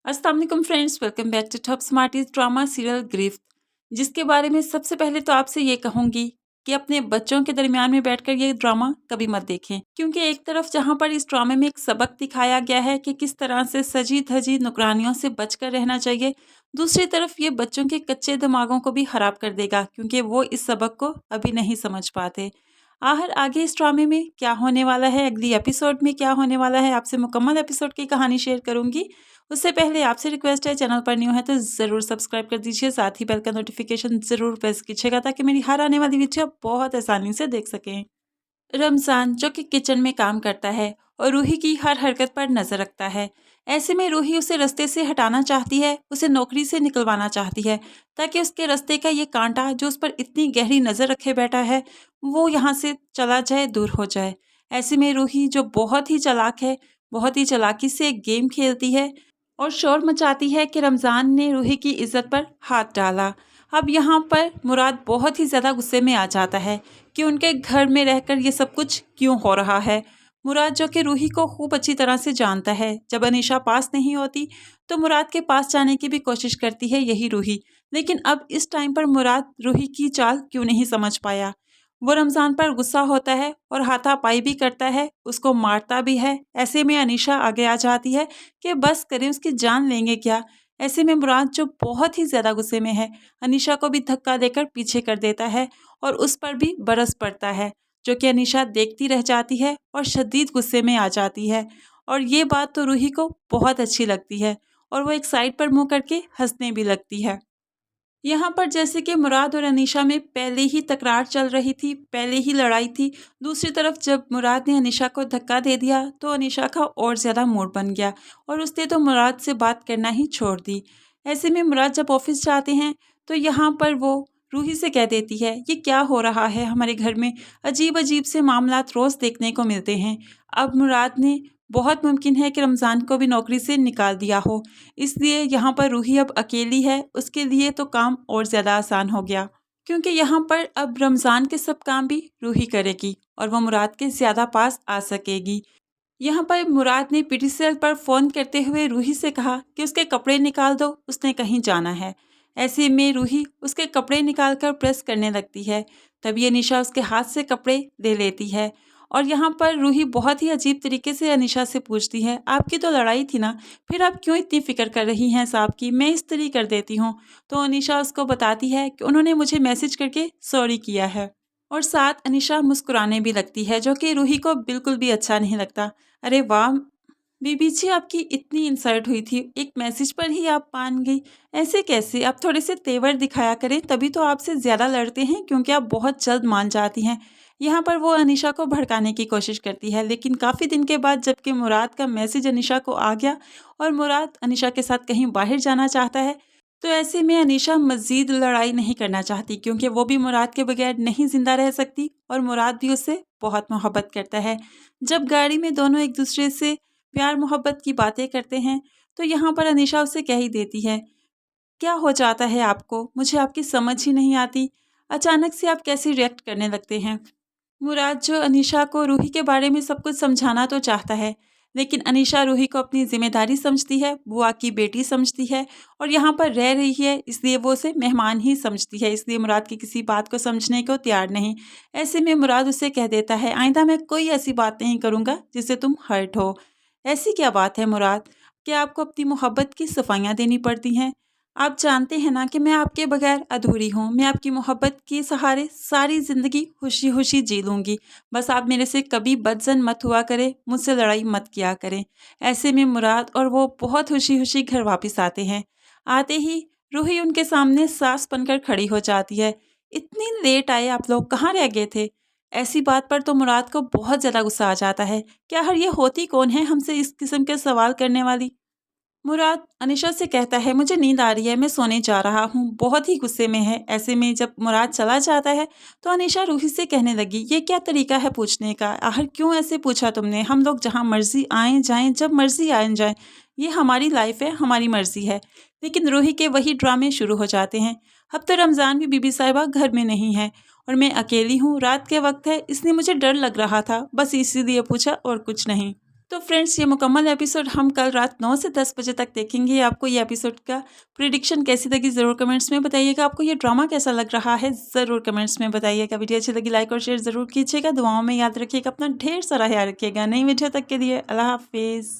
अस्सलाम वालेकुम friends, welcome back to top smarties drama serial Giraft, जिसके बारे में सबसे पहले तो आपसे ये कहूंगी कि अपने बच्चों के दरमियान में बैठकर ये ड्रामा कभी मत देखें, क्योंकि एक तरफ जहां पर इस ड्रामे में एक सबक दिखाया गया है कि किस तरह से सजी धजी नुकरानियों से बचकर रहना चाहिए, दूसरी तरफ ये बच्चों के कच्चे दिमागों को भी खराब कर देगा, क्योंकि वो इस सबक को अभी नहीं समझ पाते। आखिर आगे इस ड्रामे में क्या होने वाला है, अगली एपिसोड में क्या होने वाला है, आपसे मुकम्मल एपिसोड की कहानी शेयर करूंगी। उससे पहले आपसे रिक्वेस्ट है, चैनल पर न्यू है तो ज़रूर सब्सक्राइब कर दीजिए, साथ ही बेल का नोटिफिकेशन ज़रूर प्रेस कीजिएगा ताकि मेरी हर आने वाली वीडियो आप बहुत आसानी से देख सकें। रमज़ान जो कि किचन में काम करता है और रूही की हर हरकत पर नज़र रखता है। ऐसे में रूही उसे रास्ते से हटाना चाहती है, उसे नौकरी से निकलवाना चाहती है, ताकि उसके रास्ते का ये कांटा जो उस पर इतनी गहरी नज़र रखे बैठा है, वो यहाँ से चला जाए, दूर हो जाए। ऐसे में रूही जो बहुत ही चालाक है, बहुत ही चालाकी से एक गेम खेलती है और शोर मचाती है कि रमज़ान ने रूही की इज्जत पर हाथ डाला। अब यहाँ पर मुराद बहुत ही ज़्यादा गुस्से में आ जाता है कि उनके घर में रहकर ये सब कुछ क्यों हो रहा है। मुराद जो कि रूही को खूब अच्छी तरह से जानता है, जब अनीशा पास नहीं होती तो मुराद के पास जाने की भी कोशिश करती है यही रूही, लेकिन अब इस टाइम पर मुराद रूही की चाल क्यों नहीं समझ पाया। वो रमज़ान पर गुस्सा होता है और हाथापाई भी करता है, उसको मारता भी है। ऐसे में अनीशा आगे आ जाती है कि बस करें, उसकी जान लेंगे क्या। ऐसे में मुराद जो बहुत ही ज़्यादा गुस्से में है, अनीशा को भी धक्का देकर पीछे कर देता है और उस पर भी बरस पड़ता है, जो कि अनीशा देखती रह जाती है और शदीद गुस्से में आ जाती है। और ये बात तो रूही को बहुत अच्छी लगती है और वो एक साइड पर मुंह करके हंसने भी लगती है। यहाँ पर जैसे कि मुराद और अनीशा में पहले ही तकरार चल रही थी, पहले ही लड़ाई थी। दूसरी तरफ जब मुराद ने अनीशा को धक्का दे दिया तो अनीशा का और ज़्यादा मूड बन गया और उसने तो मुराद से बात करना ही छोड़ दी। ऐसे में मुराद जब ऑफिस जाते हैं तो यहाँ पर वो रूही से कह देती है, ये क्या हो रहा है हमारे घर में, अजीब अजीब से मामलात रोज़ देखने को मिलते हैं। अब मुराद ने बहुत मुमकिन है कि रमज़ान को भी नौकरी से निकाल दिया हो, इसलिए यहाँ पर रूही अब अकेली है, उसके लिए तो काम और ज़्यादा आसान हो गया, क्योंकि यहाँ पर अब रमज़ान के सब काम भी रूही करेगी और वो मुराद के ज़्यादा पास आ सकेगी। यहाँ पर मुराद ने पीटीसीएल पर फ़ोन करते हुए रूही से कहा कि उसके कपड़े निकाल दो, उसने कहीं जाना है। ऐसे में रूही उसके कपड़े निकाल कर प्रेस करने लगती है, तभी अनीशा उसके हाथ से कपड़े ले लेती है। और यहाँ पर रूही बहुत ही अजीब तरीके से अनीशा से पूछती है, आपकी तो लड़ाई थी ना, फिर आप क्यों इतनी फ़िक्र कर रही हैं साहब की, मैं इस्त्री कर देती हूँ। तो अनीशा उसको बताती है कि उन्होंने मुझे मैसेज करके सॉरी किया है और साथ अनीशा मुस्कुराने भी लगती है, जो कि रूही को बिल्कुल भी अच्छा नहीं लगता। अरे वाह बीबी जी, आपकी इतनी इंसल्ट हुई थी, एक मैसेज पर ही आप मान गई, ऐसे कैसे, आप थोड़े से तेवर दिखाया करें, तभी तो आपसे ज़्यादा लड़ते हैं, क्योंकि आप बहुत जल्द मान जाती हैं। यहाँ पर वो अनीशा को भड़काने की कोशिश करती है, लेकिन काफ़ी दिन के बाद जबकि मुराद का मैसेज अनीशा को आ गया और मुराद अनीशा के साथ कहीं बाहर जाना चाहता है, तो ऐसे में अनीशा मज़ीद लड़ाई नहीं करना चाहती, क्योंकि वो भी मुराद के बगैर नहीं ज़िंदा रह सकती और मुराद भी उससे बहुत मोहब्बत करता है। जब गाड़ी में दोनों एक दूसरे से प्यार मोहब्बत की बातें करते हैं तो यहाँ पर अनीशा उसे कह ही देती है, क्या हो जाता है आपको, मुझे आपकी समझ ही नहीं आती, अचानक से आप कैसे रिएक्ट करने लगते हैं। मुराद जो अनीशा को रूही के बारे में सब कुछ समझाना तो चाहता है, लेकिन अनीशा रूही को अपनी जिम्मेदारी समझती है, बुआ की बेटी समझती है और यहाँ पर रह रही है, इसलिए वो उसे मेहमान ही समझती है, इसलिए मुराद की किसी बात को समझने को तैयार नहीं। ऐसे में मुराद उसे कह देता है, आइंदा मैं कोई ऐसी बात नहीं करूँगा जिससे तुम हर्ट हो। ऐसी क्या बात है मुराद, क्या आपको अपनी मोहब्बत की सफाइयाँ देनी पड़ती हैं? आप जानते हैं ना कि मैं आपके बगैर अधूरी हूँ, मैं आपकी मोहब्बत के सहारे सारी ज़िंदगी खुशी खुशी जी लूँगी। बस आप मेरे से कभी बदज़न मत हुआ करें, मुझसे लड़ाई मत किया करें। ऐसे में मुराद और वो बहुत खुशी खुशी घर वापस आते हैं। आते ही रूही उनके सामने सास बनकर खड़ी हो जाती है। इतनी लेट आए आप लोग, कहाँ रह गए थे? ऐसी बात पर तो मुराद को बहुत ज़्यादा गुस्सा आ जाता है। क्या हर ये होती कौन है हमसे इस किस्म के सवाल करने वाली? मुराद अनीशा से कहता है, मुझे नींद आ रही है, मैं सोने जा रहा हूँ, बहुत ही गुस्से में है। ऐसे में जब मुराद चला जाता है तो अनीशा रूही से कहने लगी, ये क्या तरीका है पूछने का, आखिर क्यों ऐसे पूछा तुमने, हम लोग जहाँ मर्जी आएँ जाएँ, जब मर्जी आए जाएँ, ये हमारी लाइफ है, हमारी मर्जी है। लेकिन रूही के वही ड्रामे शुरू हो जाते हैं। अब तो रमज़ान भी बीबी साहिबा घर में नहीं है और मैं अकेली हूँ, रात के वक्त है, इसलिए मुझे डर लग रहा था, बस इसीलिए पूछा और कुछ नहीं। तो फ्रेंड्स, ये मुकम्मल एपिसोड हम कल रात 9 से 10 बजे तक देखेंगे। आपको ये एपिसोड का प्रिडिक्शन कैसी लगी ज़रूर कमेंट्स में बताइएगा। आपको ये ड्रामा कैसा लग रहा है ज़रूर कमेंट्स में बताइएगा। वीडियो अच्छी लगी लाइक और शेयर ज़रूर कीजिएगा। दुआओं में याद रखिएगा, अपना ढेर सारा ख्याल रखिएगा। नई वीडियो तक के लिए अल्लाह हाफिज़।